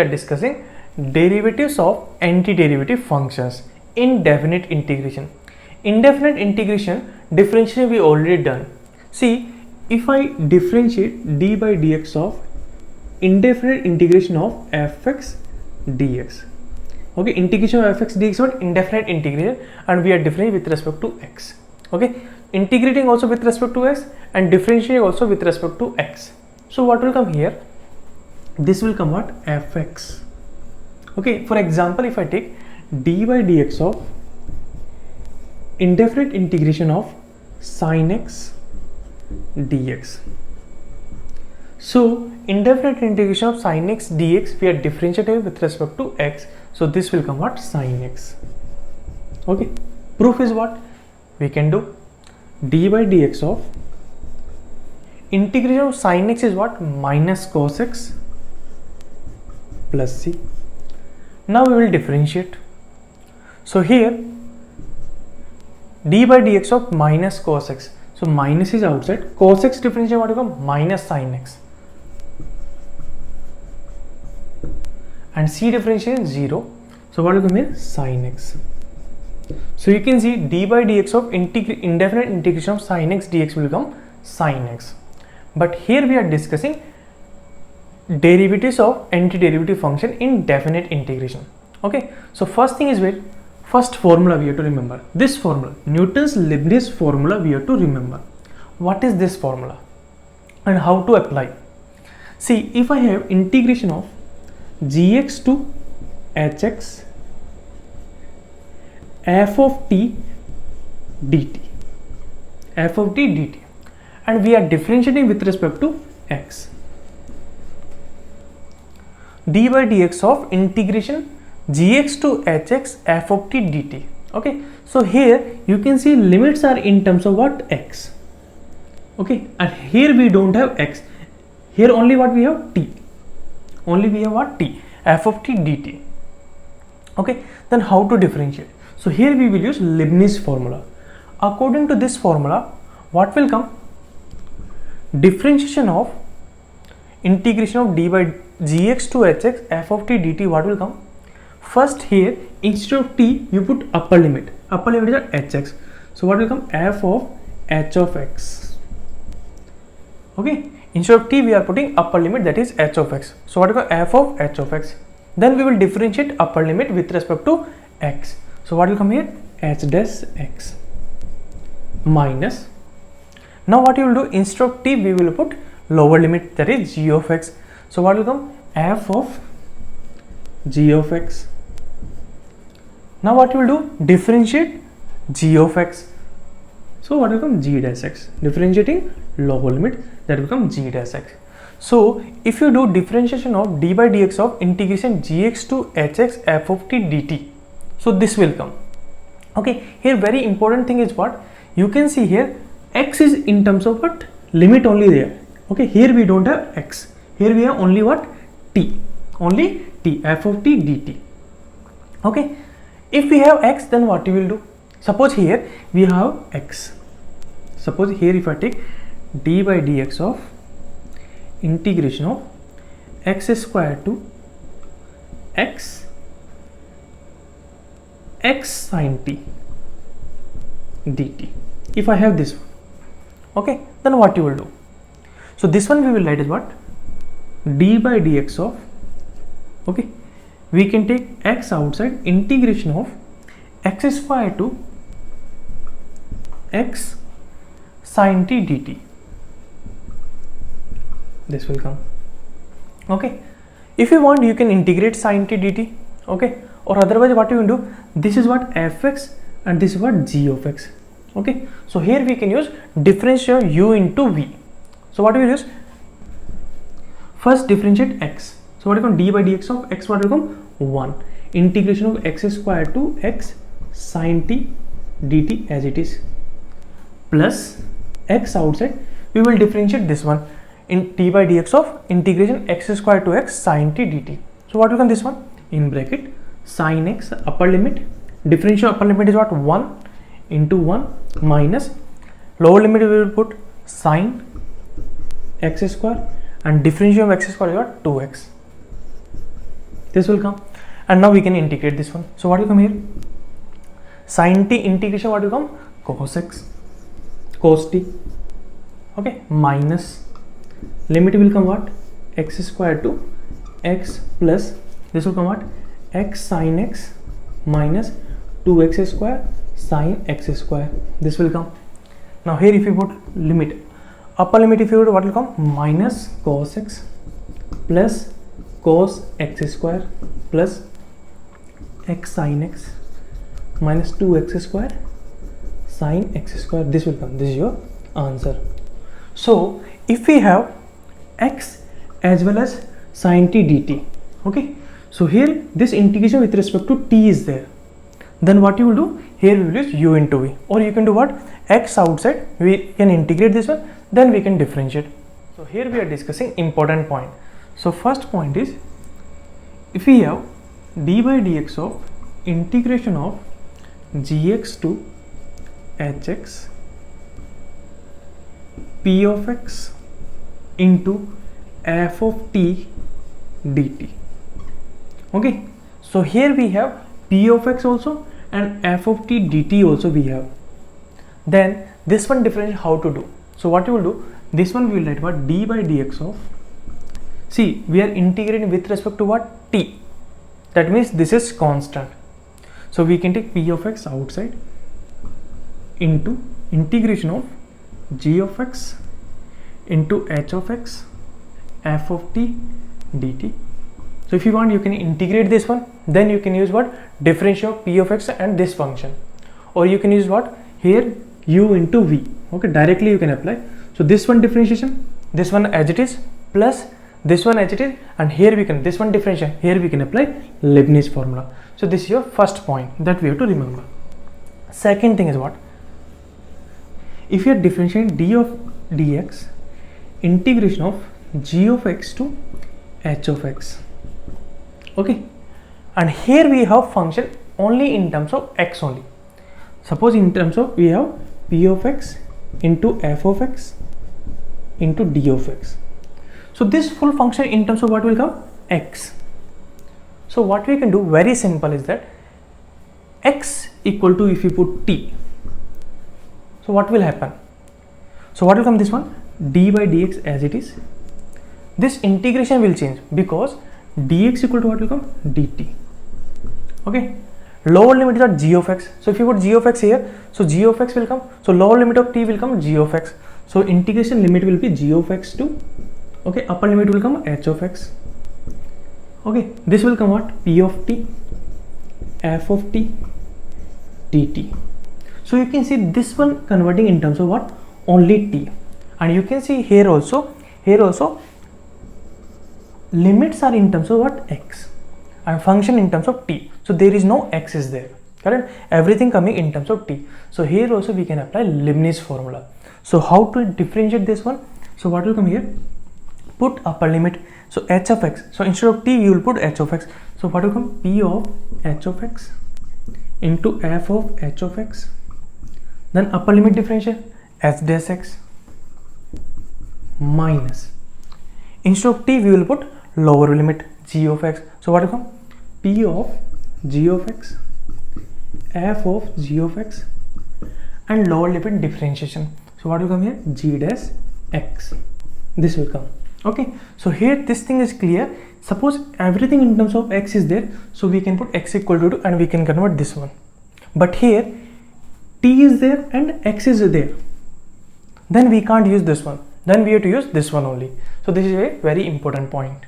are discussing derivatives of antiderivative functions in definite integration. Indefinite integration differentiation we already done. See, if I differentiate d by dx of indefinite integration of fx dx. Okay, integration of fx dx is indefinite integration and we are differentiating with respect to x. Okay, integrating also with respect to x and differentiating also with respect to x. So what will come here? This will come what? Fx. Okay, for example, if I take d by dx of indefinite integration of sin x dx. So indefinite integration of sin x dx we are differentiating with respect to x. So this will come what? Sin x. Okay, proof is what? We can do d by dx of integration of sin x is what? Minus cos x plus c. Now we will differentiate. So here d by dx of minus cos x. So minus is outside. Cos x differentiate what will come? Minus sin x. And c differentiation is 0. So what will come here? Sin x. So you can see d by dx of indefinite integration of sin x dx will become sin x. But here we are discussing derivatives of antiderivative function in definite integration. Okay, so first thing is wait, first formula we have to remember. This formula, Newton's Leibniz formula, we have to remember. What is this formula and how to apply? See, if I have integration of gx to hx f of t dt, f of t dt, and we are differentiating with respect to x, d by dx of integration gx to hx f of t dt. Okay, so here you can see limits are in terms of what? X. Okay, and here we don't have x, here only what we have? T. Only we have what? T, f of t dt. Okay, then how to differentiate? So here we will use Leibniz formula. According to this formula, what will come? Differentiation of integration of d by gx to hx f of t dt, what will come? First here, instead of t, you put upper limit. Upper limit is hx. So what will come? F of h of x. Okay, instead of t, we are putting upper limit, that is h of x. So what will come? F of h of x. Then we will differentiate upper limit with respect to x. So what will come here? H dash x minus. Now what you will do? Instead of t, we will put lower limit, that is g of x. So what will come? F of g of x. Now what you will do? Differentiate g of x. So what will come? G dash x. Differentiating lower limit, that will become g dash x. So if you do differentiation of d by dx of integration gx to hx f of t dt, so this will come. Okay, here very important thing is what? You can see here x is in terms of what? Limit only there. Okay, here we don't have x. Here we have only what? T. Only t, f of t dt. Okay, if we have x, then what you will do? Suppose here we have x. Suppose here if I take d by dx of integration of x square to x sin t dt. If I have this one, okay, then what you will do? So this one we will write as what? D by dx of, okay, we can take x outside, integration of x square to x sin t dt. This will come. Okay, if you want, you can integrate sin t dt. Okay, or otherwise what you will do? This is what? Fx and this is what? G of x. Okay, so here we can use differential u into v. So what we will use? First differentiate x. So what will come? D by dx of x, what will come? 1. Integration of x square to x sin t dt as it is, plus x outside, we will differentiate this one in d by dx of integration x square to x sin t dt. So what will come? This one in bracket sin x upper limit, differential upper limit is what? 1 into 1 minus lower limit we will put sin x square and differential of x square is what? 2x. this will come, and now we can integrate this one. So what will come here? Sin t integration, what will come? Cos x, cos t, okay, minus limit will come what? X square to x plus this will come what? X sin x minus 2x square sin x square. This will come. Now here if you put limit, upper limit if you put, what will come? Minus cos x plus cos x square plus x sin x minus 2x square sin x square. This will come. This is your answer. So if we have x as well as sin t dt, okay, so here this integration with respect to t is there, then what you will do, here we will use u into v, or you can do what? X outside, we can integrate this one, then we can differentiate. So here we are discussing important point. So first point is, if we have d by dx of integration of gx to hx p of x into f of t dt, okay, so here we have p of x also and f of t dt also we have. Then this one differentiate how to do. So what you will do, this one we will write what? D by dx of, see we are integrating with respect to what? T, that means this is constant, so we can take p of x outside into integration of g of x into h of x f of t dt. So if you want, you can integrate this one, then you can use what? Differentiate of p of x and this function, or you can use what? Here u into v, okay, directly you can apply. So this one differentiation, this one as it is, plus this one as it is, and here we can, this one differentiation, here we can apply Leibniz formula. So this is your first point that we have to remember. Second thing is what? If you are differentiating d of dx, integration of g of x to h of x, okay, and here we have function only in terms of x only. Suppose in terms of we have p of x into f of x into d of x. So this full function in terms of what will come? X. So what we can do very simple is that x equal to, if you put t, so what will happen? So what will come? This one d by dx as it is. This integration will change because dx equal to what will come? Dt, okay. Lower limit is at g of x. So if you put g of x here, so g of x will come. So lower limit of t will come g of x. So integration limit will be g of x to, okay, upper limit will come h of x. Okay, this will come what? P of t, f of t, dt. So you can see this one converting in terms of what? Only t. And you can see here also limits are in terms of what? X, and function in terms of t. So there is no x is there, correct? Everything coming in terms of t. So here also we can apply Leibniz formula. So how to differentiate this one? So what will come here? Put upper limit, so h of x. So instead of t you will put h of x. So what will come? P of h of x into f of h of x. Then upper limit differentiate h dash x minus, instead of t we will put lower limit g of x. So what will come? P of g of x, f of g of x, and lower limit differentiation. So what will come here? G dash x. This will come. Okay. So here this thing is clear. Suppose everything in terms of x is there, so we can put x equal to 2 and we can convert this one. But here t is there and x is there. Then we can't use this one. Then we have to use this one only. So this is a very important point.